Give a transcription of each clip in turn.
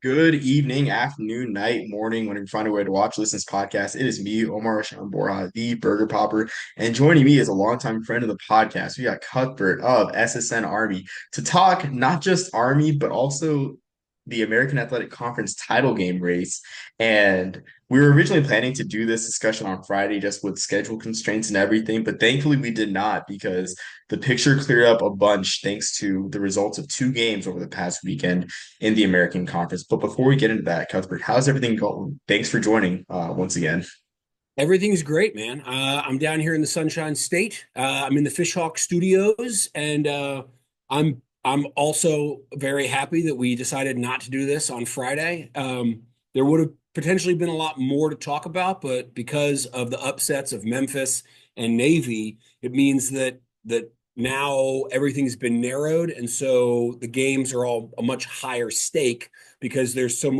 Good evening, afternoon, night, morning, whenever you find a way to watch, listen to this podcast. It is me, Omar Rashan Borja, the Burger Popper, and joining me is a longtime friend of the podcast. We got Cuthbert of SSN Army to talk not just Army, but also the American Athletic Conference title game race. And we were originally planning to do this discussion on Friday just with schedule constraints and everything, but thankfully we did not because the picture cleared up a bunch thanks to the results of two games over the past weekend in the American Conference. But before we get into that, Cuthbert, how's everything going? Thanks for joining once again. Everything's great, man. I'm down here in the Sunshine State. I'm in the Fishhawk Studios, and I'm also very happy that we decided not to do this on Friday. There would have potentially been a lot more to talk about, but because of the upsets of Memphis and Navy, it means that now everything's been narrowed, and so the games are all a much higher stake because there's so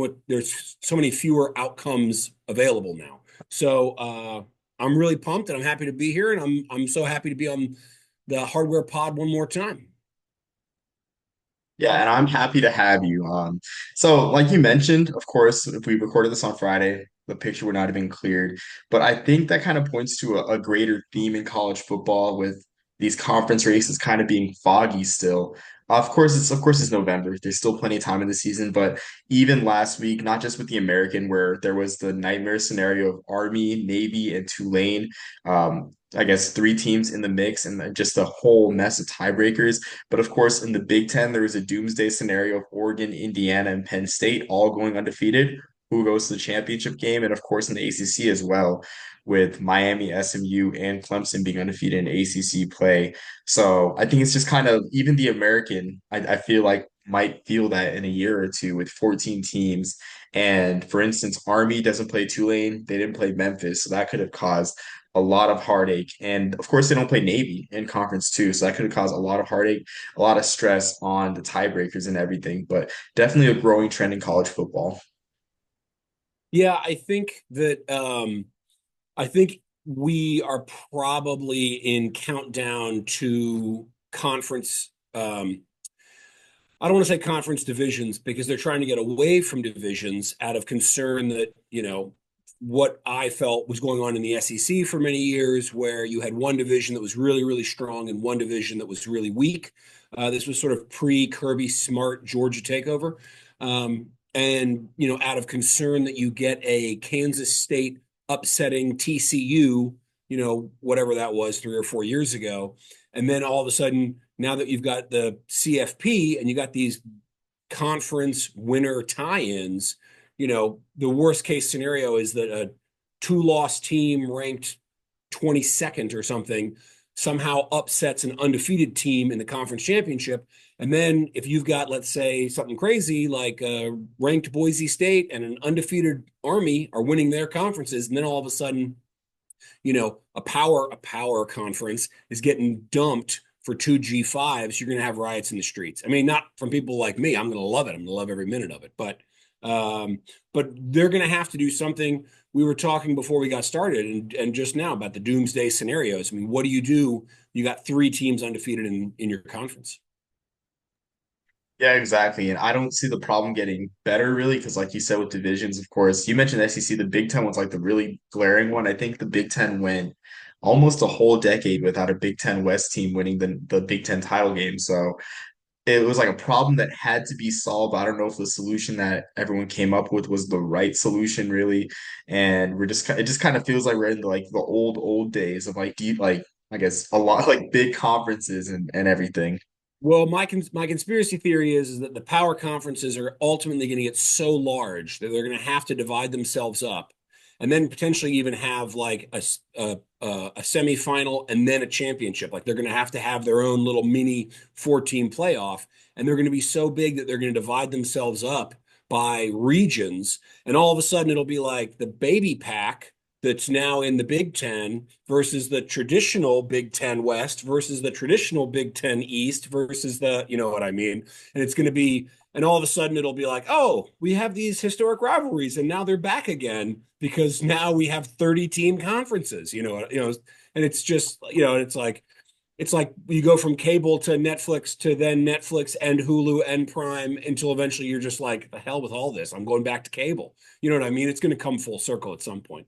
many fewer outcomes available now. So I'm really pumped and I'm happy to be here, and I'm so happy to be on the Hardware Pod one more time. Yeah, and I'm happy to have you. So like you mentioned, of course, if we recorded this on Friday, the picture would not have been cleared. But I think that kind of points to a greater theme in college football with these conference races kind of being foggy still. Of course it's November. There's still plenty of time in the season, but even last week, not just with the American, where there was the nightmare scenario of Army, Navy, and Tulane. I guess three teams in the mix and just a whole mess of tiebreakers. But of course, in the Big Ten, there was a doomsday scenario of Oregon, Indiana, and Penn State all going undefeated. Who goes to the championship game? And of course, in the ACC as well, with Miami, SMU, and Clemson being undefeated in ACC play. So I think it's just kind of even the American, I feel like might feel that in a year or two with 14 teams. And for instance, Army doesn't play Tulane, they didn't play Memphis. So that could have caused a lot of heartache. And of course, they don't play Navy in conference too. So that could have caused a lot of heartache, a lot of stress on the tiebreakers and everything. But definitely a growing trend in college football. Yeah, I think we are probably in countdown to conference. I don't want to say conference divisions because they're trying to get away from divisions out of concern that, what I felt was going on in the SEC for many years, where you had one division that was really, really strong and one division that was really weak. This was sort of pre-Kirby Smart Georgia takeover. And, out of concern that you get a Kansas State upsetting TCU, whatever that was 3 or 4 years ago. And then all of a sudden, now that you've got the CFP and you got these conference winner tie-ins, the worst case scenario is that a two-loss team ranked 22nd or something somehow upsets an undefeated team in the conference championship. And then if you've got, let's say, something crazy like a ranked Boise State and an undefeated Army are winning their conferences, and then all of a sudden, a power conference is getting dumped for two G5s, you're going to have riots in the streets. I mean, not from people like me. I'm going to love it. I'm going to love every minute of it. But they're going to have to do something. We were talking before we got started and just now about the doomsday scenarios. I mean, what do? You got three teams undefeated in your conference. Yeah, exactly. And I don't see the problem getting better really, because like you said with divisions, of course, you mentioned SEC, the Big Ten was like the really glaring one. I think the Big Ten went almost a whole decade without a Big Ten West team winning the Big Ten title game. So it was like a problem that had to be solved. I don't know if the solution that everyone came up with was the right solution really. And it just kind of feels like we're in the old days of like deep, like I guess a lot like big conferences and everything. Well, my conspiracy theory is that the power conferences are ultimately going to get so large that they're going to have to divide themselves up, and then potentially even have like a semifinal and then a championship. Like they're going to have their own little mini 14 playoff, and they're going to be so big that they're going to divide themselves up by regions, and all of a sudden it'll be like the baby pack that's now in the Big Ten versus the traditional Big Ten West versus the traditional Big Ten East versus you know what I mean? And it's going to be, and all of a sudden it'll be like, oh, we have these historic rivalries and now they're back again because now we have 30 team conferences, and it's just, it's like, it's like you go from cable to Netflix to then Netflix and Hulu and Prime until eventually you're just like, the hell with all this. I'm going back to cable. You know what I mean? It's going to come full circle at some point.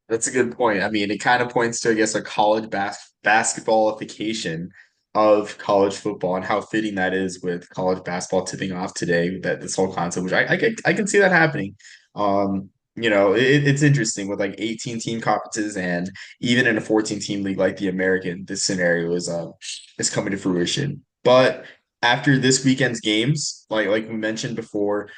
That's a good point. I mean, it kind of points to, I guess, a college basketballification of college football and how fitting that is with college basketball tipping off today, that this whole concept, which I can see that happening. It's interesting with like 18 team conferences and even in a 14 team league like the American, this scenario is coming to fruition. But after this weekend's games, like we mentioned before,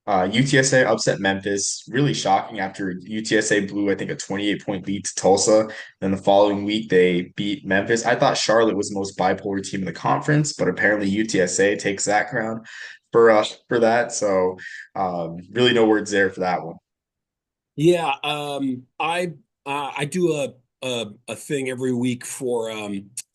UTSA upset Memphis, really shocking after UTSA blew, I think, a 28-point lead to Tulsa. Then the following week, they beat Memphis. I thought Charlotte was the most bipolar team in the conference, but apparently UTSA takes that crown for that. So, really no words there for that one. Yeah, I do a thing every week for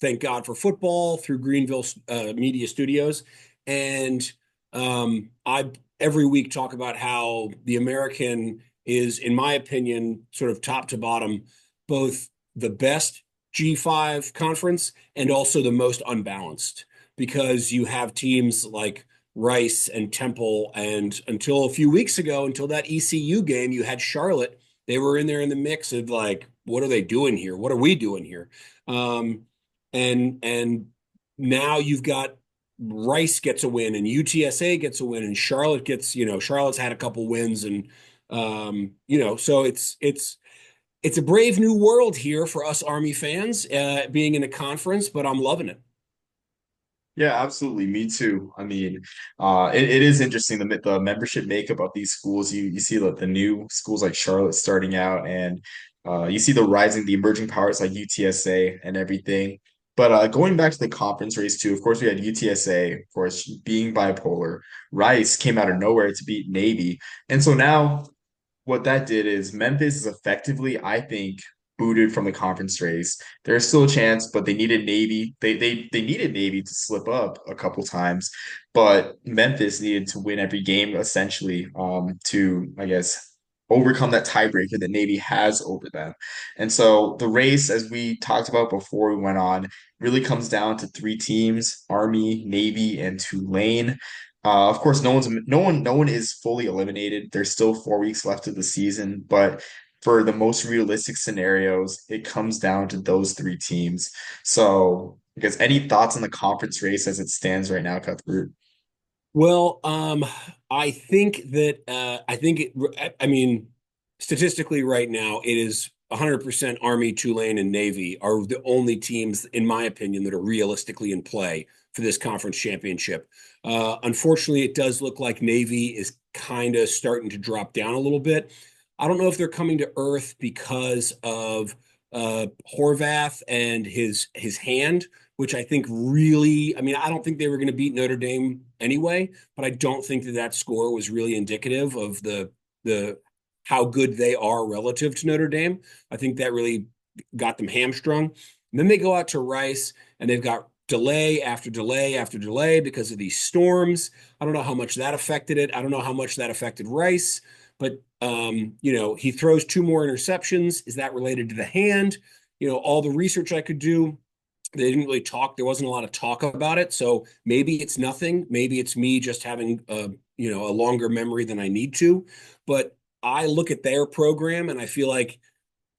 Thank God for Football through Greenville Media Studios, and I every week talk about how the American is, in my opinion, sort of top to bottom, both the best G5 conference and also the most unbalanced because you have teams like Rice and Temple. And until a few weeks ago, until that ECU game, you had Charlotte. They were in there in the mix of like, what are they doing here? What are we doing here? Um, and now you've got Rice gets a win and UTSA gets a win and Charlotte gets, Charlotte's had a couple wins and so it's a brave new world here for us Army fans, being in a conference, but I'm loving it. Yeah, absolutely. Me too. I mean, it is interesting the membership makeup of these schools. You see the new schools like Charlotte starting out, and you see the emerging powers like UTSA and everything. But going back to the conference race too, of course we had UTSA, of course, being bipolar. Rice came out of nowhere to beat Navy, and so now what that did is Memphis is effectively, I think, booted from the conference race. There's still a chance, but they needed Navy. They needed Navy to slip up a couple times, but Memphis needed to win every game essentially to, I guess, overcome that tiebreaker that Navy has over them. And so the race, as we talked about before we went on, really comes down to three teams: Army, Navy, and Tulane. Of course, no one is fully eliminated. There's still 4 weeks left of the season, but for the most realistic scenarios, it comes down to those three teams. So, I guess any thoughts on the conference race as it stands right now, Cuthbert? Well, I think that I mean, statistically right now, it is 100% Army, Tulane, and Navy are the only teams, in my opinion, that are realistically in play for this conference championship. Unfortunately, it does look like Navy is kind of starting to drop down a little bit. I don't know if they're coming to earth because of Horvath and his hand, which I think really, I mean, I don't think they were going to beat Notre Dame anyway, but I don't think that that score was really indicative of the how good they are relative to Notre Dame. I think that really got them hamstrung. And then they go out to Rice and they've got delay after delay after delay because of these storms. I don't know how much that affected it. I don't know how much that affected Rice, but he throws two more interceptions. Is that related to the hand? All the research I could do, they didn't really talk. There wasn't a lot of talk about it. So maybe it's nothing. Maybe it's me just having a longer memory than I need to. But I look at their program and I feel like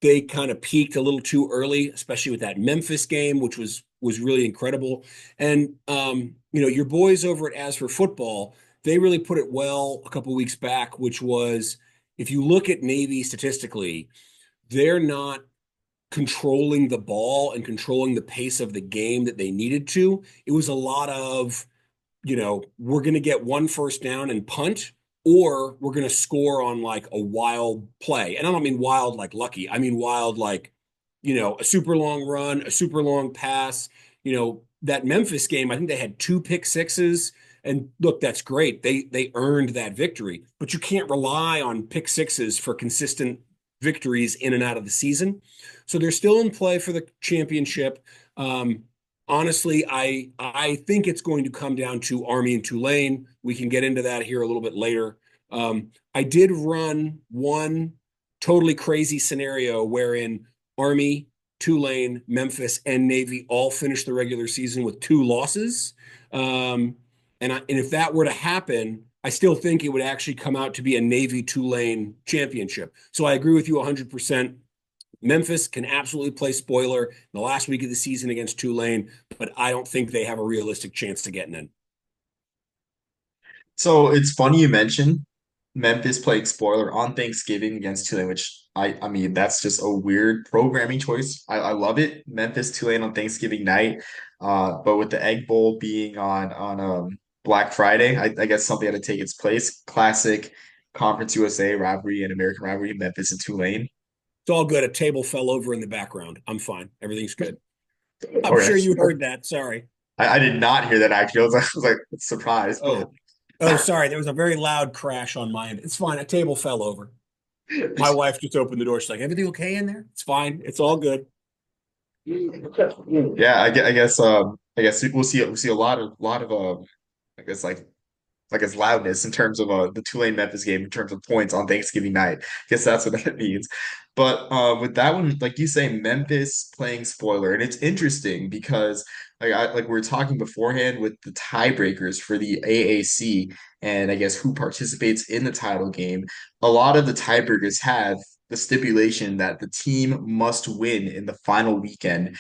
they kind of peaked a little too early, especially with that Memphis game, which was really incredible. And your boys over at As for Football, they really put it well a couple weeks back, which was if you look at Navy statistically, they're not controlling the ball and controlling the pace of the game that they needed to. It was a lot of, we're going to get one first down and punt, or we're going to score on like a wild play. And I don't mean wild like lucky. I mean wild like, a super long run, a super long pass. That Memphis game, I think they had two pick sixes. And look, that's great. They earned that victory, but you can't rely on pick sixes for consistent victories in and out of the season. So they're still in play for the championship. Honestly, I think it's going to come down to Army and Tulane. We can get into that here a little bit later. I did run one totally crazy scenario wherein Army Tulane, Memphis, and Navy all finished the regular season with 2 losses. Um, and if that were to happen, I still think it would actually come out to be a Navy Tulane championship. So I agree with you 100%. Memphis can absolutely play spoiler in the last week of the season against Tulane, but I don't think they have a realistic chance to getting in. So it's funny you mentioned Memphis playing spoiler on Thanksgiving against Tulane, which I mean that's just a weird programming choice. I love it. Memphis Tulane on Thanksgiving night. But with the Egg Bowl being on Black Friday, I guess something had to take its place. Classic Conference USA rivalry and American rivalry, Memphis and Tulane. It's all good. A table fell over in the background. I'm fine. Everything's good. I'm Okay. sure you heard that. Sorry. I did not hear that actually. I was like surprised, but Oh, oh, sorry. There was a very loud crash on my end. It's fine. A table fell over. My wife just opened the door. She's like, "Everything okay in there?" It's fine. It's all good. yeah, I guess we'll see a lot of I guess like its loudness in terms of the Tulane Memphis game in terms of points on Thanksgiving night. Guess that's what that means. But with that one, like you say, Memphis playing spoiler, and it's interesting because like we were talking beforehand with the tiebreakers for the AAC, and I guess who participates in the title game. A lot of the tiebreakers have the stipulation that the team must win in the final weekend.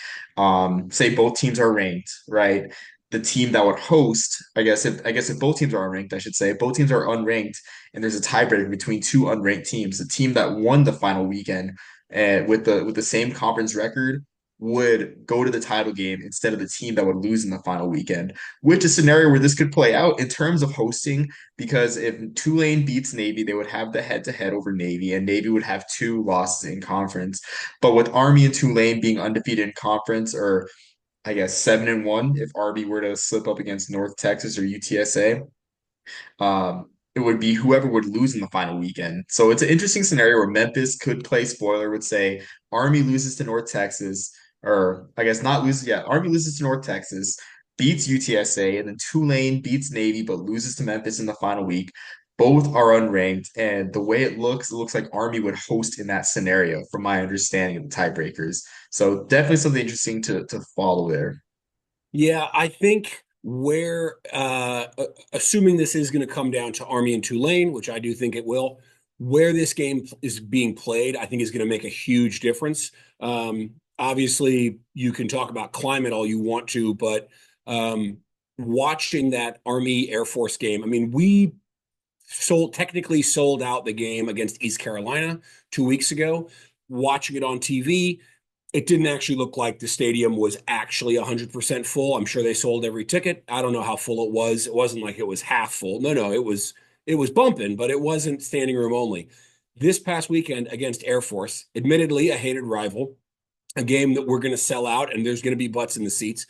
Say both teams are ranked, right? The team that would host, I guess if both teams are unranked, I should say, both teams are unranked, and there's a tiebreaker between two unranked teams. The team that won the final weekend with the same conference record would go to the title game instead of the team that would lose in the final weekend, which is a scenario where this could play out in terms of hosting, because if Tulane beats Navy, they would have the head-to-head over Navy, and Navy would have 2 losses in conference. But with Army and Tulane being undefeated in conference, or I guess 7-1 if Army were to slip up against North Texas or UTSA. It would be whoever would lose in the final weekend. So it's an interesting scenario where Memphis could play spoiler, would say Army loses to North Texas, or I guess not loses, yeah, Army loses to North Texas, beats UTSA, and then Tulane beats Navy but loses to Memphis in the final week. Both are unranked, and the way it looks like Army would host in that scenario, from my understanding of the tiebreakers. So definitely something interesting to follow there. Yeah, I think where, assuming this is going to come down to Army and Tulane, which I do think it will, where this game is being played, I think is going to make a huge difference. Obviously, you can talk about climate all you want to, but um, watching that Army Air Force game, I mean, we technically sold out the game against East Carolina 2 weeks ago. Watching it on TV, it didn't actually look like the stadium was actually 100% full. I'm sure they sold every ticket. I don't know how full it was. It wasn't like it was half full. No, it was bumping, but it wasn't standing room only. This past weekend against Air Force, admittedly a hated rival, a game that we're going to sell out and there's going to be butts in the seats.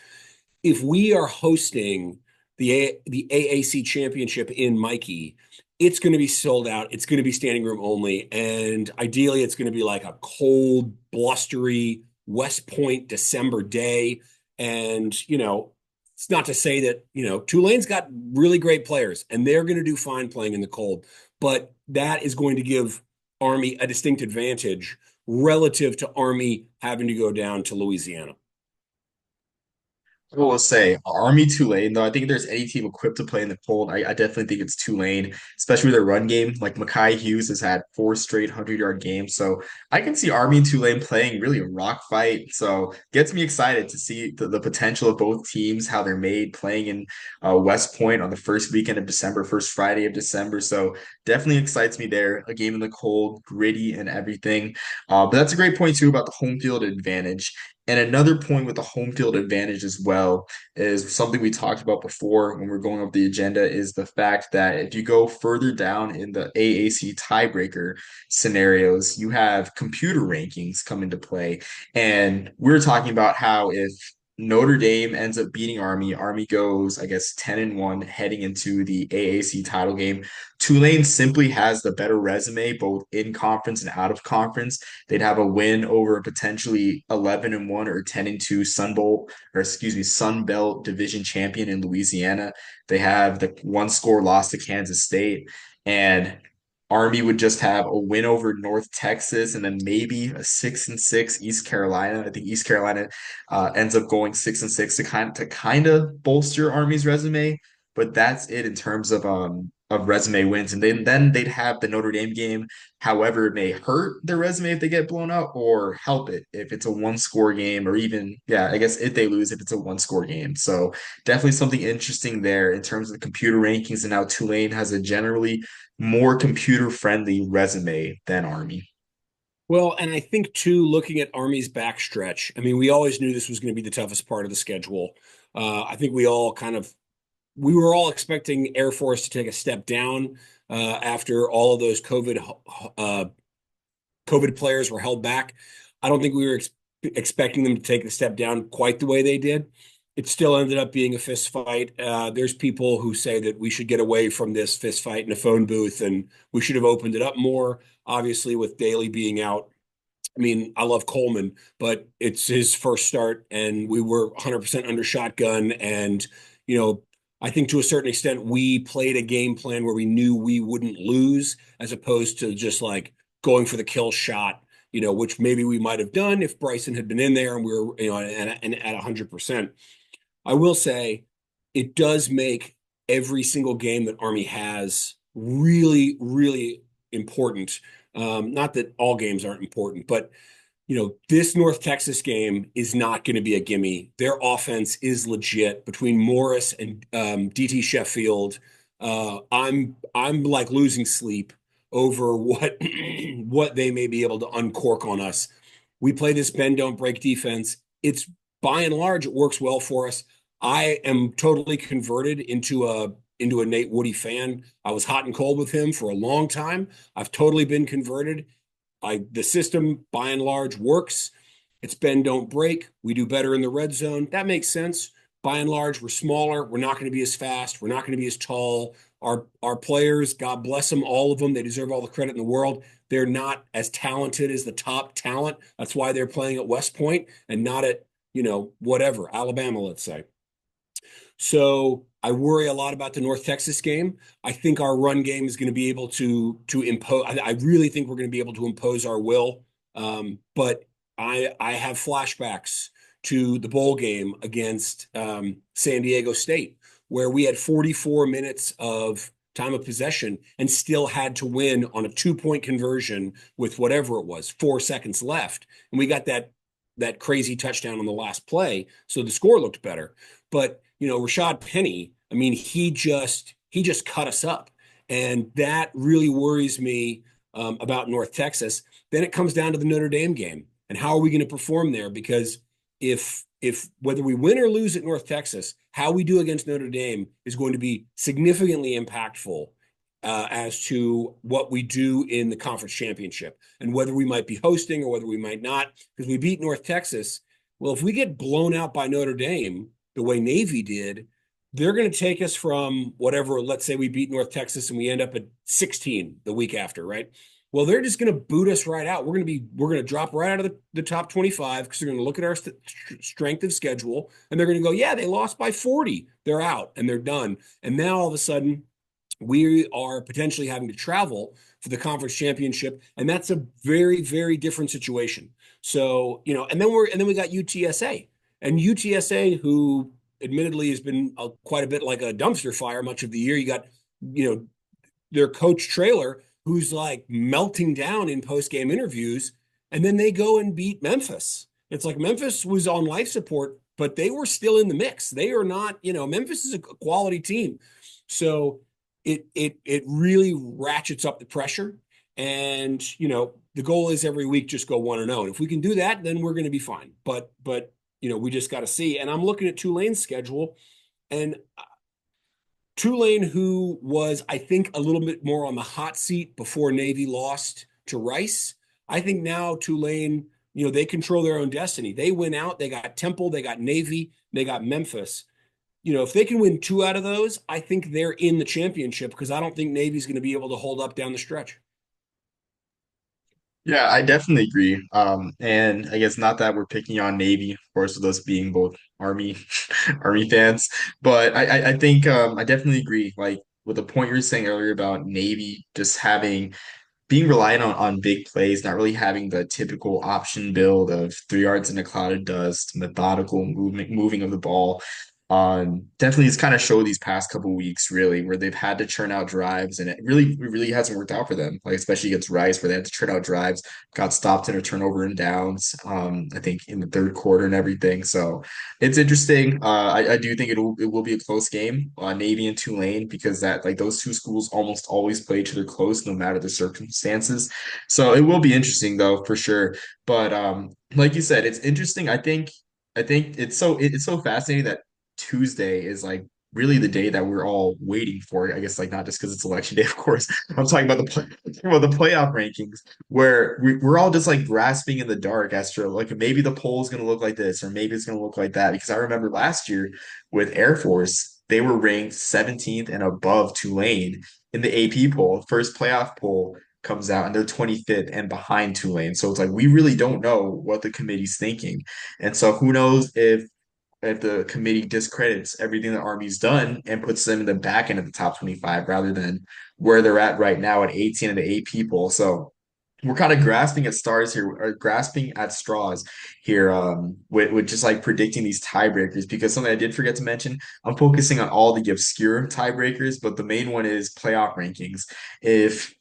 If we are hosting the AAC championship in Mikey, it's going to be sold out. It's going to be standing room only, and ideally, it's going to be like a cold, blustery West Point December day. And it's not to say that Tulane's got really great players, and they're going to do fine playing in the cold, but that is going to give Army a distinct advantage relative to Army having to go down to Louisiana. I will say Army Tulane, though. I think if there's any team equipped to play in the cold, I definitely think it's Tulane, especially with their run game. Like Mekhi Hughes has had 4 straight 100-yard games. So I can see Army and Tulane playing really a rock fight. So gets me excited to see the potential of both teams, how they're made, playing in West Point on the first weekend of December, first Friday of December. So definitely excites me there. A game in the cold, gritty, and everything. But that's a great point, too, about the home field advantage. And another point with the home field advantage as well is something we talked about before when we're going over the agenda, is the fact that if you go further down in the AAC tiebreaker scenarios, you have computer rankings come into play. And we're talking about how if Notre Dame ends up beating Army, Army goes, I guess, 10-1 heading into the AAC title game. Tulane simply has the better resume, both in conference and out of conference. They'd have a win over a potentially 11-1 or 10-2 Sun Bowl, or excuse me, Sun Belt division champion in Louisiana. They have the one score loss to Kansas State. And Army would just have a win over North Texas and then maybe a 6-6 East Carolina. I think East Carolina ends up going 6-6 to kind of bolster Army's resume, but that's it in terms of resume wins. And then they'd have the Notre Dame game. However, it may hurt their resume if they get blown out, or help it if it's a one score game, or even, yeah, I guess if they lose, if it's a one score game. So definitely something interesting there in terms of the computer rankings, and now Tulane has a generally more computer friendly resume than Army. Well, and I think too, looking at Army's backstretch, I mean, we always knew this was going to be the toughest part of the schedule. I think we were all expecting Air Force to take a step down after all of those uh, COVID players were held back. I don't think we were expecting them to take a step down quite the way they did. It still ended up being a fist fight. There's people who say that we should get away from this fist fight in a phone booth and we should have opened it up more. Obviously, with Daly being out, I mean, I love Coleman, but it's his first start, and we were 100% under shotgun. And, you know, I think to a certain extent, we played a game plan where we knew we wouldn't lose, as opposed to just like going for the kill shot, which maybe we might have done if Bryson had been in there and we were, at 100%. I will say it does make every single game that Army has really, really important. Not that all games aren't important, but this North Texas game is not going to be a gimme. Their offense is legit between Morris and DT Sheffield. I'm like losing sleep over what what they may be able to uncork on us. We play this bend don't break defense. It's by and large it works well for us. I am totally converted into a Nate Woody fan. I was hot and cold with him for a long time. I've totally been converted. The system by and large works. It's bend don't break. We do better in the red zone. That makes sense. By and large, we're smaller. We're not going to be as fast. We're not going to be as tall. Our players, God bless them, all of them. They deserve all the credit in the world. They're not as talented as the top talent. That's why they're playing at West Point and not at, whatever, Alabama, let's say. So I worry a lot about the North Texas game. I think our run game is going to be able to impose. I really think we're going to be able to impose our will. But I have flashbacks to the bowl game against San Diego State, where we had 44 minutes of time of possession and still had to win on a 2-point conversion with whatever it was, 4 seconds left, and we got that crazy touchdown on the last play, so the score looked better. But Rashad Penny, I mean, he just cut us up, and that really worries me about North Texas. Then it comes down to the Notre Dame game, and how are we going to perform there? Because if whether we win or lose at North Texas, how we do against Notre Dame is going to be significantly impactful as to what we do in the conference championship and whether we might be hosting or whether we might not. Because we beat North Texas. Well, if we get blown out by Notre Dame the way Navy did, they're going to take us from whatever. Let's say we beat North Texas and we end up at 16 the week after, right? Well, they're just going to boot us right out. We're going to drop right out of the top 25 because they're going to look at our strength of schedule and they're going to go, yeah, they lost by 40. They're out and they're done. And now all of a sudden, we are potentially having to travel for the conference championship, and that's a very, very different situation. So, and then we got UTSA, and UTSA, who admittedly has been quite a bit like a dumpster fire much of the year. You got, their coach Trailer, who's like melting down in post game interviews, and then they go and beat Memphis. It's like Memphis was on life support, but they were still in the mix. They are not, Memphis is a quality team. So it really ratchets up the pressure. And, the goal is every week just go 1-0. And if we can do that, then we're going to be fine. But we just got to see. And I'm looking at Tulane's schedule, and Tulane, who was, I think, a little bit more on the hot seat before Navy lost to Rice. I think now Tulane, they control their own destiny. They went out, they got Temple, they got Navy, they got Memphis. If they can win 2 out of those, I think they're in the championship because I don't think Navy's going to be able to hold up down the stretch. Yeah, I definitely agree. And I guess not that we're picking on Navy, of course, with us being both Army Army fans, but I think I definitely agree. Like with the point you were saying earlier about Navy just having being reliant on big plays, not really having the typical option build of 3 yards in a cloud of dust, methodical moving of the ball. Definitely it's kind of showed these past couple weeks really where they've had to churn out drives and it really hasn't worked out for them. Like especially against Rice where they had to churn out drives, got stopped in a turnover and downs. I think in the third quarter and everything. So it's interesting. I do think it will be a close game, Navy and Tulane, because that like those two schools almost always play each other close, no matter the circumstances. So it will be interesting though, for sure. But like you said, it's interesting. I think it's so fascinating that Tuesday is like really the day that we're all waiting for. I guess like not just because it's election day, of course. I'm talking about the playoff rankings where we're all just like grasping in the dark as to like maybe the poll is going to look like this or maybe it's going to look like that. Because I remember last year with Air Force, they were ranked 17th and above Tulane in the AP poll. First playoff poll comes out and they're 25th and behind Tulane. So it's like we really don't know what the committee's thinking. And so who knows if the committee discredits everything the Army's done and puts them in the back end of the top 25 rather than where they're at right now at 18 of the eight people. So we're kind of grasping at stars here, or grasping at straws here, with just like predicting these tiebreakers. Because something I did forget to mention, I'm focusing on all the obscure tiebreakers, but the main one is playoff rankings. If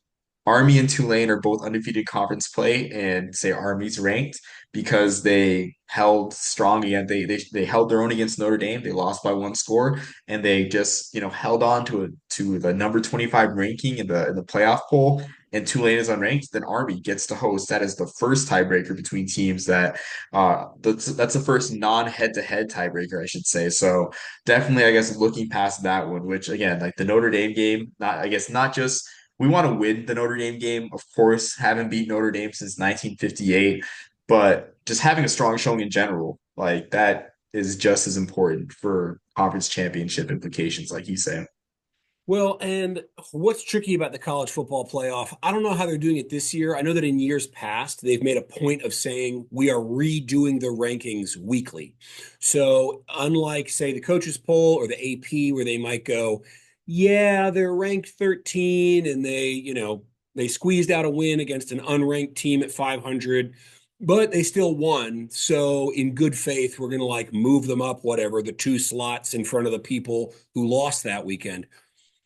Army and Tulane are both undefeated conference play, and say Army's ranked because they held strong again. They held their own against Notre Dame. They lost by one score, and they just held on to the number 25 ranking in the playoff poll. And Tulane is unranked, then Army gets to host. That is the first tiebreaker between teams that's the first non-head-to-head tiebreaker, I should say. So definitely, I guess looking past that one, which again, like the Notre Dame game, not I guess not just we want to win the Notre Dame game, of course, haven't beat Notre Dame since 1958, but just having a strong showing in general, like that is just as important for conference championship implications, like you say. Well, and what's tricky about the college football playoff, I don't know how they're doing it this year. I know that in years past, they've made a point of saying we are redoing the rankings weekly. So, unlike, say, the coaches poll or the AP, where they might go, yeah, they're ranked 13 and they squeezed out a win against an unranked team at 500, but they still won. So, in good faith, we're going to like move them up, whatever, the 2 slots in front of the people who lost that weekend.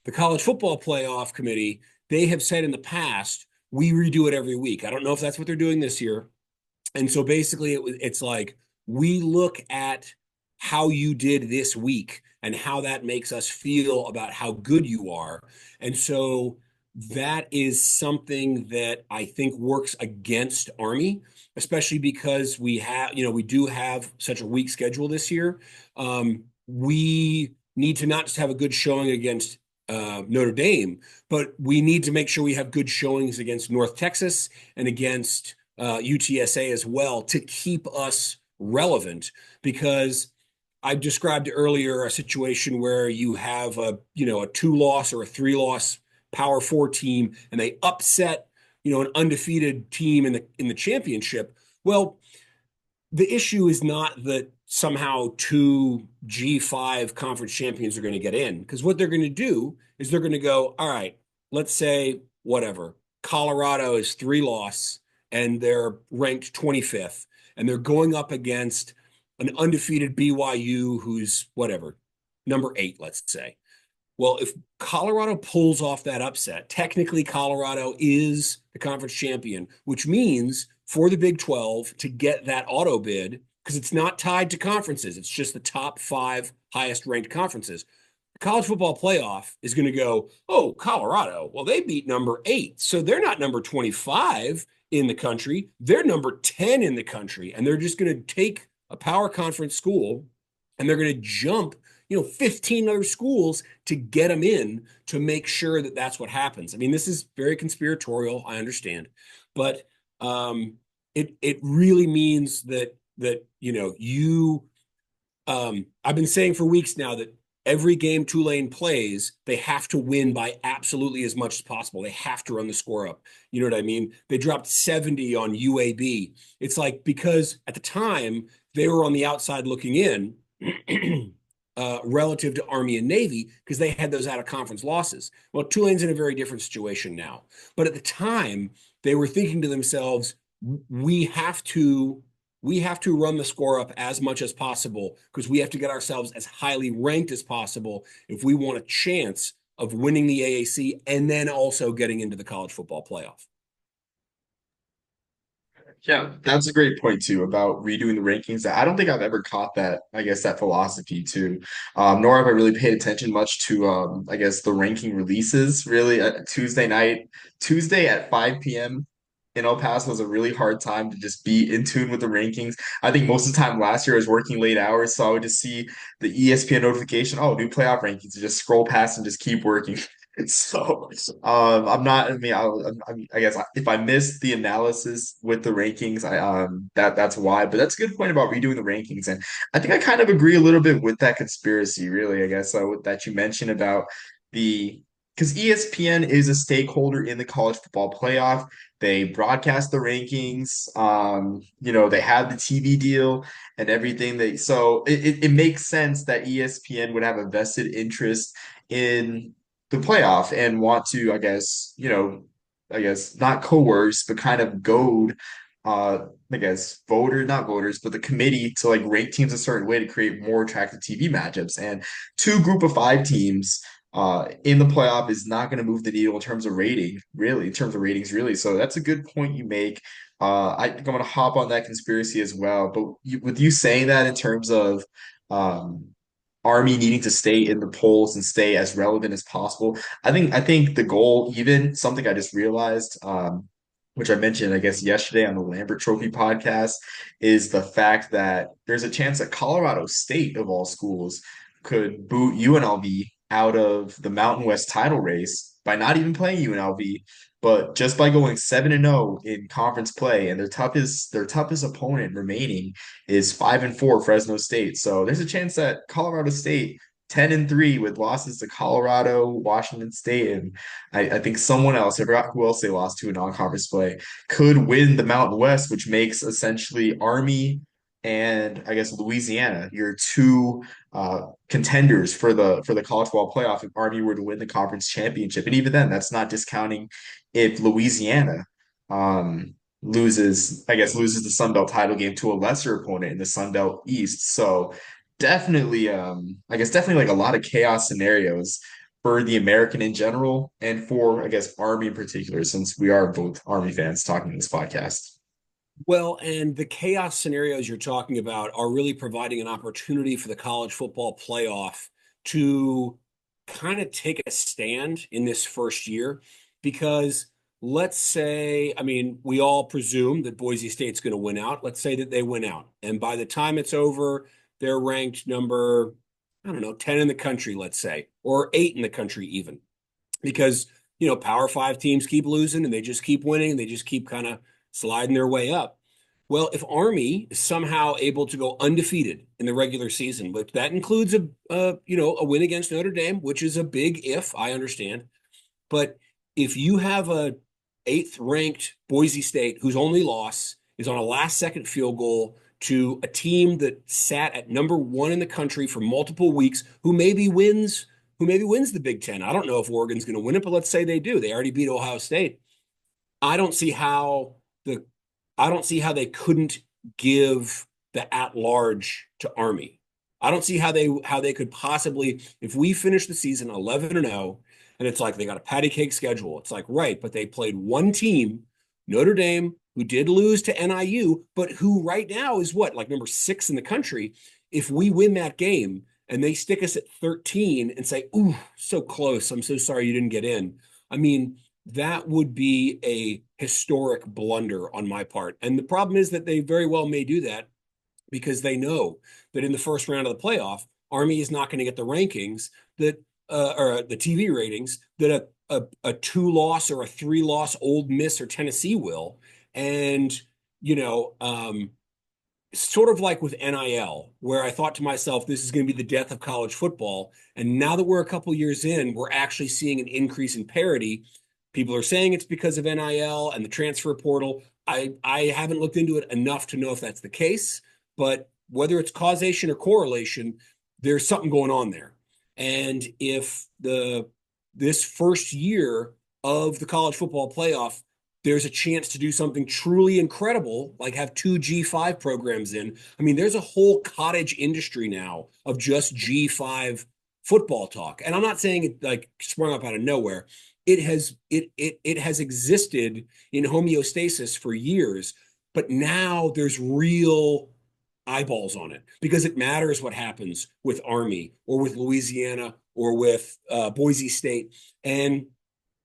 The college football playoff committee, they have said in the past, we redo it every week. I don't know if that's what they're doing this year. And so basically, it's like we look at how you did this week and how that makes us feel about how good you are. And so that is something that I think works against Army, especially because we do have such a weak schedule this year. We need to not just have a good showing against Notre Dame, but we need to make sure we have good showings against North Texas and against UTSA as well to keep us relevant. Because I described earlier a situation where you have a 2 loss or a 3 loss Power Four team, and they upset an undefeated team in the championship. Well, the issue is not that somehow 2 G5 conference champions are going to get in, because what they're going to do is they're going to go, all right, let's say whatever, Colorado is 3 loss and they're ranked 25th, and they're going up against an undefeated BYU who's whatever, number 8, let's say. Well, if Colorado pulls off that upset, technically Colorado is the conference champion, which means for the Big 12 to get that auto bid, because it's not tied to conferences, it's just the top 5 highest ranked conferences. The college football playoff is going to go, oh, Colorado, well, they beat number 8. So they're not number 25 in the country, they're number 10 in the country. And they're just going to take a power conference school and they're going to jump 15 other schools to get them in to make sure that that's what happens. I mean, this is very conspiratorial, I understand, but it really means that I've been saying for weeks now that every game Tulane plays, they have to win by absolutely as much as possible. They have to run the score up. You know what I mean? They dropped 70 on UAB. It's like, because at the time they were on the outside looking in. relative to Army and Navy because they had those out of conference losses. Well, Tulane's in a very different situation now. But at the time, they were thinking to themselves, we have to we have to run the score up as much as possible because we have to get ourselves as highly ranked as possible if we want a chance of winning the AAC and then also getting into the college football playoff. Yeah, that's a great point too about redoing the rankings. I don't think I've ever caught that, I guess, that philosophy too. Nor have I really paid attention much to, I guess, the ranking releases really Tuesday night. Tuesday at 5 p.m. in El Paso was a really hard time to just be in tune with the rankings. I think most of the time last year I was working late hours, so I would just see the ESPN notification, oh, new playoff rankings, and just scroll past and just keep working. So, I'm not. I mean, I guess if I missed the analysis with the rankings, that's why. But that's a good point about redoing the rankings, and I think I kind of agree a little bit with that conspiracy. Really, I guess with that you mentioned about the because ESPN is a stakeholder in the college football playoff. They broadcast the rankings. They have the TV deal and everything. It makes sense that ESPN would have a vested interest in the playoff and want to, I guess not coerce, but kind of goad, I guess not voters, but the committee to like rank teams a certain way to create more attractive TV matchups. And two group of five teams in the playoff is not going to move the needle in terms of rating, really, in terms of ratings, really. So that's a good point you make. I think I'm going to hop on that conspiracy as well. But with you saying that in terms of um, Army needing to stay in the polls and stay as relevant as possible. I think the goal, even something I just realized, which I mentioned, I guess, yesterday on the Lambert Trophy podcast, is the fact that there's a chance that Colorado State, of all schools, could boot UNLV out of the Mountain West title race by not even playing UNLV, but just by going 7-0 in conference play, and their toughest opponent remaining is 5-4 Fresno State. So there's a chance that Colorado State 10-3 with losses to Colorado, Washington State, and I think someone else, I forgot who else they lost to in non-conference play, could win the Mountain West, which makes essentially Army and I guess Louisiana your two contenders for the college football playoff if Army were to win the conference championship. And even then, that's not discounting if Louisiana loses the Sun Belt title game to a lesser opponent in the Sun Belt East. So definitely, definitely like a lot of chaos scenarios for the American in general and for, I guess, Army in particular, since we are both Army fans talking in this podcast. Well, and the chaos scenarios you're talking about are really providing an opportunity for the college football playoff to kind of take a stand in this first year because let's say, I mean, we all presume that Boise State's going to win out. Let's say that they win out. And by the time it's over, they're ranked number, I don't know, 10 in the country, let's say, or 8 in the country even. Because, Power 5 teams keep losing and they just keep winning. They just keep kind of sliding their way up. Well, if Army is somehow able to go undefeated in the regular season, but that includes a win against Notre Dame, which is a big if, I understand. But if you have a eighth ranked Boise State whose only loss is on a last second field goal to a team that sat at number 1 in the country for multiple weeks, who maybe wins the Big Ten. I don't know if Oregon's going to win it, but let's say they do. They already beat Ohio State. I don't see how the I don't see how they couldn't give the at large to Army. I don't see how they could possibly, if we finish the season 11-0, and it's like they got a patty cake schedule. It's like, right, but they played one team, Notre Dame, who did lose to NIU, but who right now is what, like number 6 in the country. If we win that game and they stick us at 13 and say, ooh, so close. I'm so sorry you didn't get in. I mean, that would be a historic blunder on my part. And the problem is that they very well may do that because they know that in the first round of the playoff, Army is not going to get the rankings that or the TV ratings that a 2-loss or a 3-loss Ole Miss or Tennessee will. And, you know, sort of like with NIL, where I thought to myself, this is going to be the death of college football. And now that we're a couple years in, we're actually seeing an increase in parity. People are saying it's because of NIL and the transfer portal. I haven't looked into it enough to know if that's the case, but whether it's causation or correlation, there's something going on there. And if this first year of the college football playoff, there's a chance to do something truly incredible, like have two G5 programs in. I mean, there's a whole cottage industry now of just G5 football talk. And I'm not saying it like sprung up out of nowhere. It has existed in homeostasis for years, but now there's real eyeballs on it because it matters what happens with Army or with Louisiana or with Boise State. And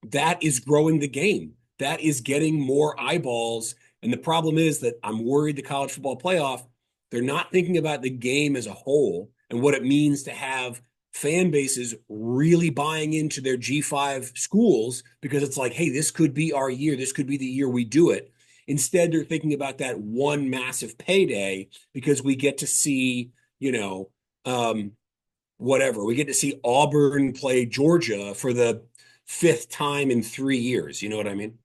that is growing the game. That is getting more eyeballs. And the problem is that I'm worried the college football playoff, they're not thinking about the game as a whole and what it means to have fan bases really buying into their G5 schools because it's like, hey, this could be our year. This could be the year we do it. Instead, they're thinking about that one massive payday because we get to see, whatever. We get to see Auburn play Georgia for the fifth time in 3 years. You know what I mean?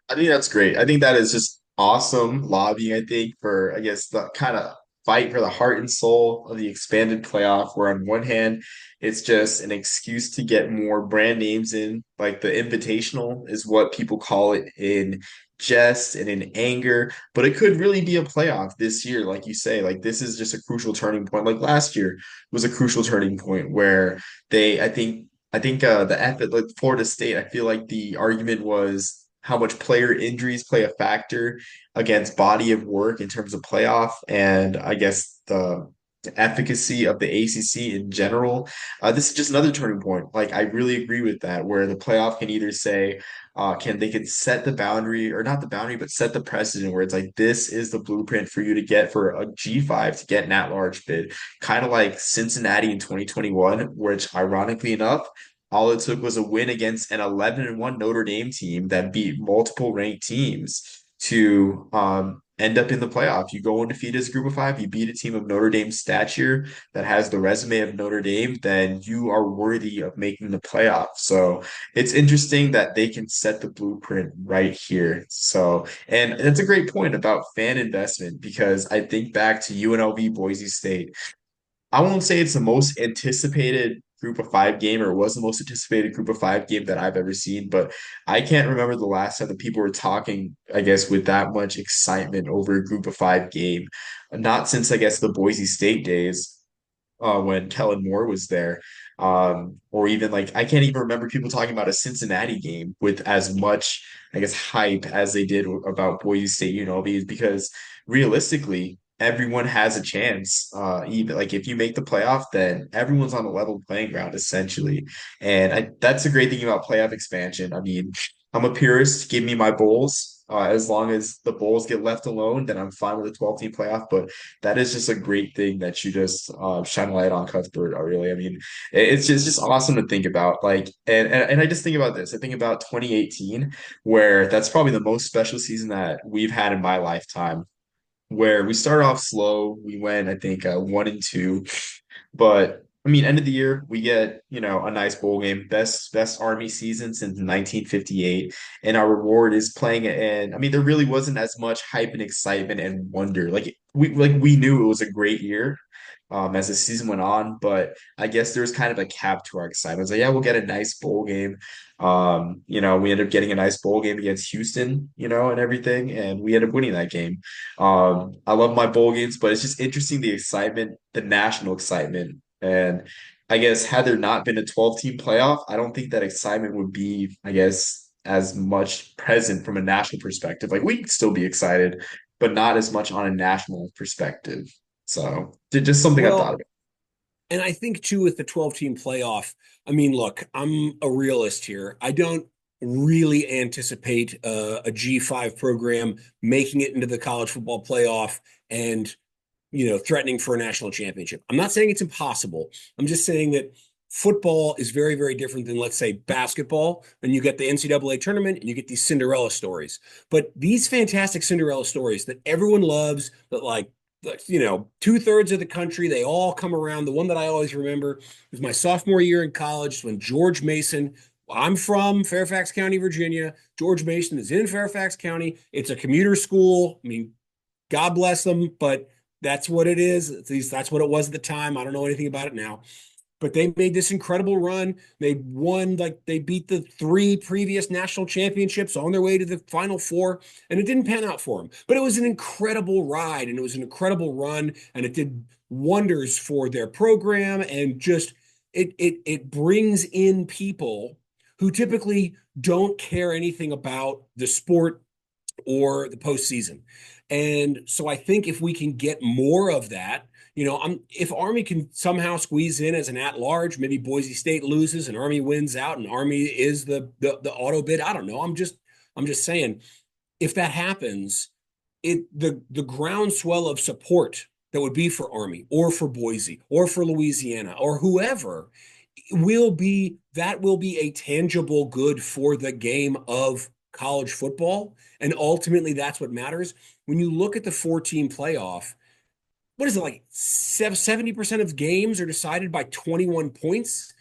I think that's great. I think that is just awesome lobbying, I think, for, I guess, the kind of fight for the heart and soul of the expanded playoff, where on one hand, it's just an excuse to get more brand names in. Like the invitational is what people call it in jest and in anger, but it could really be a playoff this year, like you say. Like this is just a crucial turning point. Like last year was a crucial turning point where I think the F at like Florida State, I feel like the argument was how much player injuries play a factor against body of work in terms of playoff, and I guess the efficacy of the ACC in general. This is just another turning point. Like I really agree with that, where the playoff can either say, can set the boundary or not the boundary, but set the precedent where it's like this is the blueprint for you to get for a G5 to get an at-large bid, kind of like Cincinnati in 2021, which ironically enough all it took was a win against an 11-1 Notre Dame team that beat multiple ranked teams to end up in the playoff. You go undefeated as a group of five, you beat a team of Notre Dame stature that has the resume of Notre Dame, then you are worthy of making the playoff. So it's interesting that they can set the blueprint right here. So, and that's a great point about fan investment because I think back to UNLV Boise State. I won't say it's the most anticipated group of five game or it was the most anticipated group of five game that I've ever seen, but I can't remember the last time that people were talking, I guess, with that much excitement over a group of five game. Not since, I guess, the Boise State days when Kellen Moore was there. Or even like I can't even remember people talking about a Cincinnati game with as much, I guess, hype as they did about Boise State UNLV because realistically, everyone has a chance. Even like if you make the playoff, then everyone's on a level playing ground essentially. And that's the great thing about playoff expansion. I mean, I'm a purist. Give me my bowls. As long as the bowls get left alone, then I'm fine with a 12-team playoff. But that is just a great thing that you just shine a light on, Cuthbert. Really, I mean, it's just awesome to think about. Like, and I just think about this. I think about 2018, where that's probably the most special season that we've had in my lifetime. Where we started off slow, we went, I think, 1-2, but I mean, end of the year, we get, a nice bowl game, best Army season since 1958, and our reward is playing it. And I mean, there really wasn't as much hype and excitement and wonder. Like we knew it was a great year, as the season went on, but I guess there was kind of a cap to our excitement. It's like, yeah, we'll get a nice bowl game. We ended up getting a nice bowl game against Houston, and everything, and we ended up winning that game. I love my bowl games, but it's just interesting the excitement, the national excitement. And I guess had there not been a 12-team playoff, I don't think that excitement would be, I guess, as much present from a national perspective. Like we'd still be excited, but not as much on a national perspective. So just something I thought Well, about. and I think too with the 12-team playoff, I mean, look, I'm a realist here. I don't really anticipate a G5 program making it into the college football playoff and threatening for a national championship. I'm not saying it's impossible. I'm just saying that football is very, very different than, let's say, basketball. And you get the NCAA tournament and you get these Cinderella stories. But these fantastic Cinderella stories that everyone loves, that like, two-thirds of the country, they all come around. The one that I always remember was my sophomore year in college when George Mason, I'm from Fairfax County, Virginia. George Mason is in Fairfax County. It's a commuter school. I mean, God bless them, but That's what it is. At least that's what it was at the time. I don't know anything about it now. But they made this incredible run. They won, like they beat the three previous national championships on their way to the Final Four, and it didn't pan out for them. But it was an incredible ride, and it was an incredible run, and it did wonders for their program, and just it brings in people who typically don't care anything about the sport or the postseason. And so I think if we can get more of that, if Army can somehow squeeze in as an at-large, maybe Boise State loses and Army wins out, and Army is the auto bid. I don't know. I'm just saying, if that happens, the groundswell of support that would be for Army or for Boise or for Louisiana or whoever will be a tangible good for the game of college football. And ultimately, that's what matters. When you look at the four-team playoff, what is it, like 70% of games are decided by 21 points?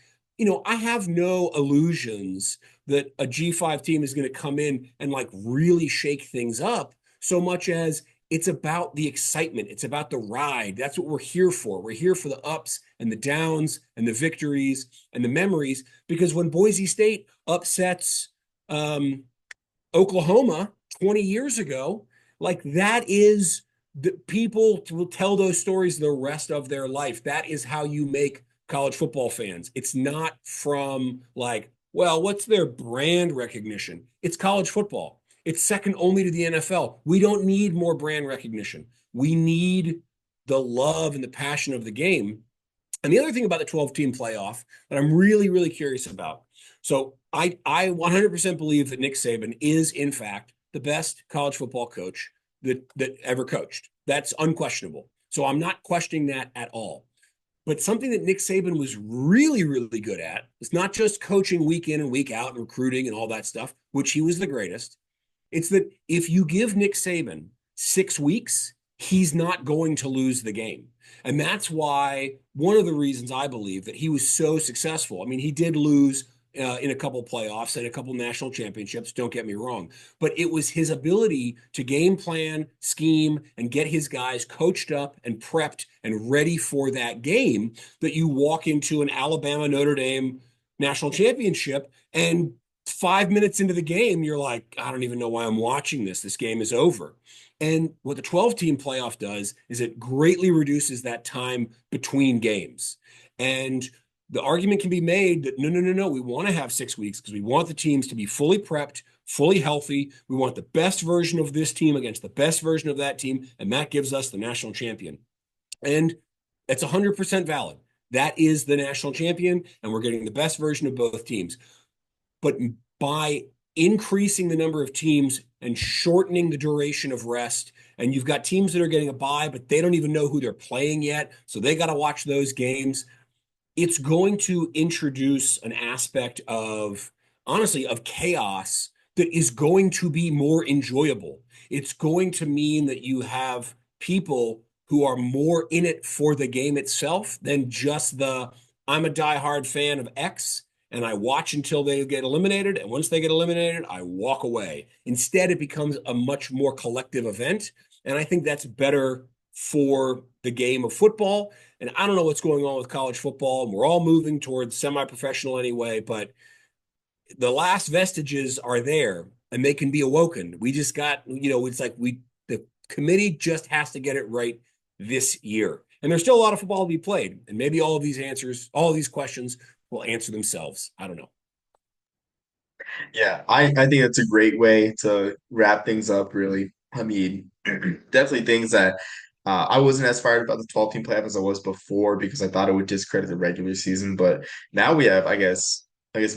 I have no illusions that a G5 team is going to come in and like really shake things up so much as it's about the excitement. It's about the ride. That's what we're here for. We're here for the ups and the downs and the victories and the memories. Because when Boise State upsets um, Oklahoma 20 years ago, like that is the people will tell those stories the rest of their life. That is how you make college football fans. It's not from like, well, what's their brand recognition? It's college football. It's second only to the NFL. We don't need more brand recognition. We need the love and the passion of the game. And the other thing about the 12-team playoff that I'm really, really curious about. So I 100% believe that Nick Saban is, in fact, the best college football coach that ever coached. That's unquestionable. So I'm not questioning that at all. But something that Nick Saban was really, really good at is not just coaching week in and week out and recruiting and all that stuff, which he was the greatest. It's that if you give Nick Saban 6 weeks, he's not going to lose the game. And that's why one of the reasons I believe that he was so successful. I mean, he did lose in a couple playoffs and a couple national championships, don't get me wrong. But it was his ability to game plan, scheme, and get his guys coached up and prepped and ready for that game that you walk into an Alabama Notre Dame national championship and 5 minutes into the game, you're like, I don't even know why I'm watching this. This game is over. And what the 12-team playoff does is it greatly reduces that time between games. And the argument can be made that no, no, no, no, we want to have 6 weeks because we want the teams to be fully prepped, fully healthy. We want the best version of this team against the best version of that team, and that gives us the national champion. And it's 100% valid. That is the national champion, and we're getting the best version of both teams. But by increasing the number of teams and shortening the duration of rest, and you've got teams that are getting a bye, but they don't even know who they're playing yet, so they got to watch those games. It's going to introduce an aspect of, honestly, of chaos that is going to be more enjoyable. It's going to mean that you have people who are more in it for the game itself than just I'm a diehard fan of X and I watch until they get eliminated. And once they get eliminated, I walk away. Instead, it becomes a much more collective event. And I think that's better for the game of football. And I don't know what's going on with college football. And we're all moving towards semi-professional anyway, but the last vestiges are there and they can be awoken. We just got, it's like the committee just has to get it right this year. And there's still a lot of football to be played. And maybe all of these questions will answer themselves. I don't know. Yeah, I think that's a great way to wrap things up, really. I mean, definitely things that I wasn't as fired about the 12-team playoff as I was before because I thought it would discredit the regular season. But now we have, I guess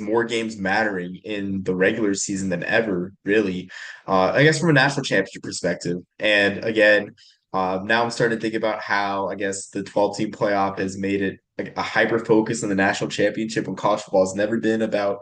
more games mattering in the regular season than ever, really. I guess from a national championship perspective. And again, now I'm starting to think about how I guess the 12-team playoff has made it like a hyper focus on the national championship when college football has never been about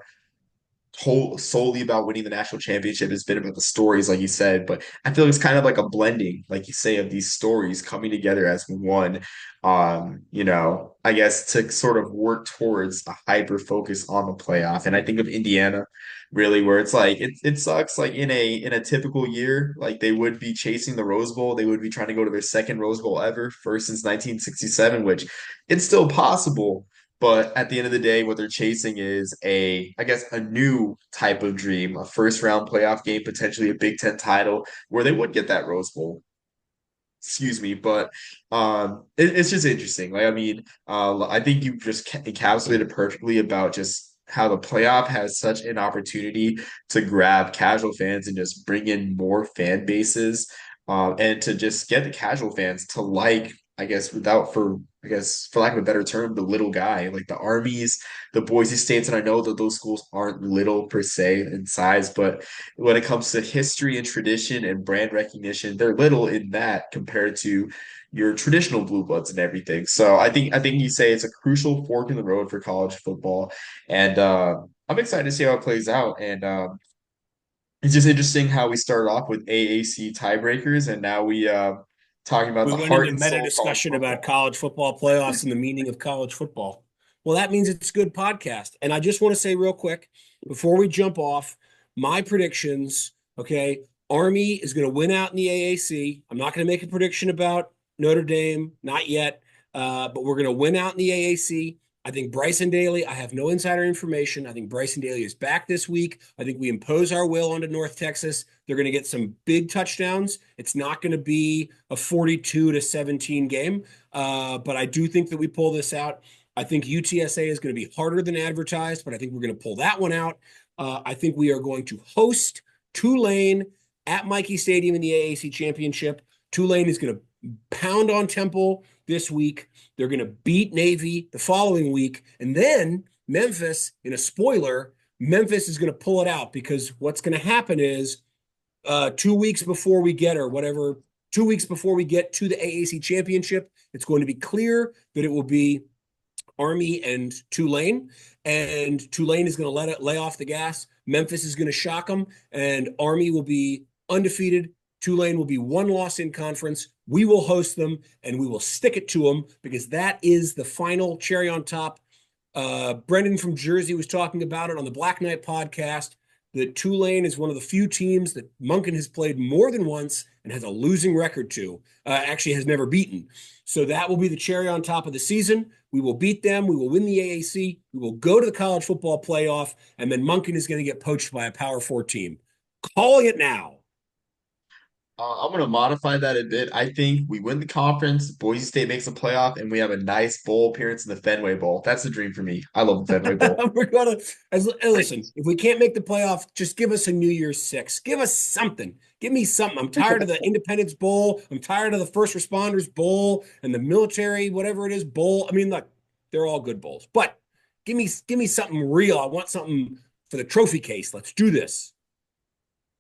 solely about winning the national championship. It's been about the stories, like you said, but I feel like it's kind of like a blending, like you say, of these stories coming together as one. I guess to sort of work towards a hyper focus on the playoff. And I think of Indiana really where it's like it sucks like in a typical year, like they would be chasing the Rose Bowl. They would be trying to go to their second Rose Bowl ever, first since 1967, which it's still possible. But at the end of the day, what they're chasing is I guess, a new type of dream, a first round playoff game, potentially a Big Ten title, where they would get that Rose Bowl. Excuse me, but it's just interesting. Like, I mean, I think you just encapsulated perfectly about just how the playoff has such an opportunity to grab casual fans and just bring in more fan bases, and to just get the casual fans to like, I guess, for lack of a better term, the little guy, like the Armies, the Boise States, and I know that those schools aren't little per se in size, but when it comes to history and tradition and brand recognition, they're little in that compared to your traditional blue bloods and everything. So I think you say it's a crucial fork in the road for college football, and I'm excited to see how it plays out. And it's just interesting how we started off with AAC tiebreakers, and now we talking about We the went heart into and meta soul of college discussion about football. college football playoffs and the meaning of college football. Well, that means it's a good podcast. And I just want to say real quick before we jump off, my predictions, okay, Army is going to win out in the AAC. I'm not going to make a prediction about Notre Dame, not yet, but we're going to win out in the AAC. I think Bryson Daly, I have no insider information. I think Bryson Daly is back this week. I think we impose our will onto North Texas. They're going to get some big touchdowns. It's not going to be a 42-17 game, but I do think that we pull this out. I think UTSA is going to be harder than advertised, but I think we're going to pull that one out. I think we are going to host Tulane at Mikey Stadium in the AAC Championship. Tulane is going to pound on Temple this week. They're going to beat Navy the following week. And then Memphis, in a spoiler, Memphis is going to pull it out because what's going to happen is 2 weeks before we get, or whatever, 2 weeks before we get to the AAC championship, it's going to be clear that it will be Army and Tulane, and Tulane is going to lay off the gas. Memphis is going to shock them, and Army will be undefeated. Tulane will be one loss in conference. We will host them, and we will stick it to them because that is the final cherry on top. Brendan from Jersey was talking about it on the Black Knight podcast, that Tulane is one of the few teams that Monken has played more than once and has a losing record to, actually has never beaten. So that will be the cherry on top of the season. We will beat them. We will win the AAC. We will go to the college football playoff, and then Monken is going to get poached by a Power Four team. Calling it now. I'm going to modify that a bit. I think we win the conference, Boise State makes a playoff, and we have a nice bowl appearance in the Fenway Bowl. That's a dream for me. I love the Fenway Bowl. We're gonna listen. If we can't make the playoff, just give us a New Year's Six. Give us something. Give me something. I'm tired of the Independence Bowl. I'm tired of the First Responders Bowl and the military, whatever it is, bowl. I mean, look, they're all good bowls, but give me something real. I want something for the trophy case. Let's do this.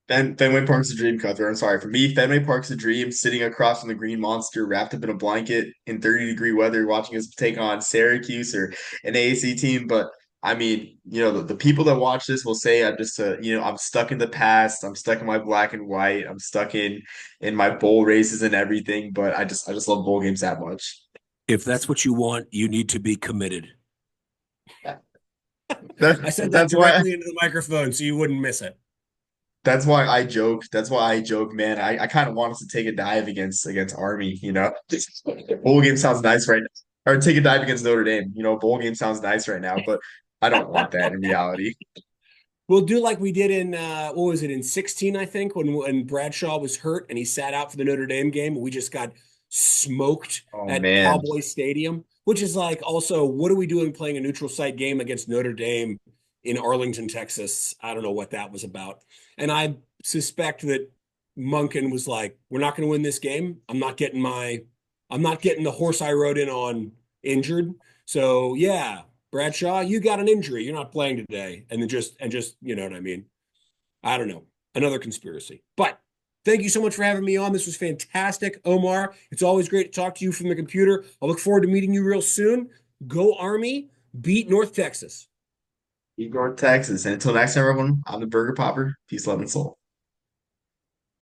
Fenway Park's a dream, Cuthbert. I'm sorry. For me, Fenway Park's a dream, sitting across from the Green Monster, wrapped up in a blanket in 30-degree weather, watching us take on Syracuse or an AAC team. But I mean, the people that watch this will say I'm just I'm stuck in the past. I'm stuck in my black and white. I'm stuck in my bowl races and everything. But I just love bowl games that much. If that's what you want, you need to be committed. I said that That's why directly into the microphone so you wouldn't miss it. That's why I joke. That's why I joke, man. I kind of want us to take a dive against Army, Bowl game sounds nice right now. Or take a dive against Notre Dame. Bowl game sounds nice right now, but I don't want that in reality. We'll do like we did in what was it, in 16, I think, when Bradshaw was hurt and he sat out for the Notre Dame game. We just got smoked Oh at man. Cowboy Stadium, which is like, also, what are we doing playing a neutral site game against Notre Dame in Arlington, Texas? I don't know what that was about. And I suspect that Monken was like, we're not going to win this game. I'm not getting the horse I rode in on injured. So yeah, Bradshaw, you got an injury. You're not playing today. And just, you know what I mean? I don't know. Another conspiracy. But thank you so much for having me on. This was fantastic, Omar. It's always great to talk to you from the computer. I look forward to meeting you real soon. Go Army, beat North Texas. Igor, Texas. And until next time, everyone, I'm the Burger Popper. Peace, love, and soul.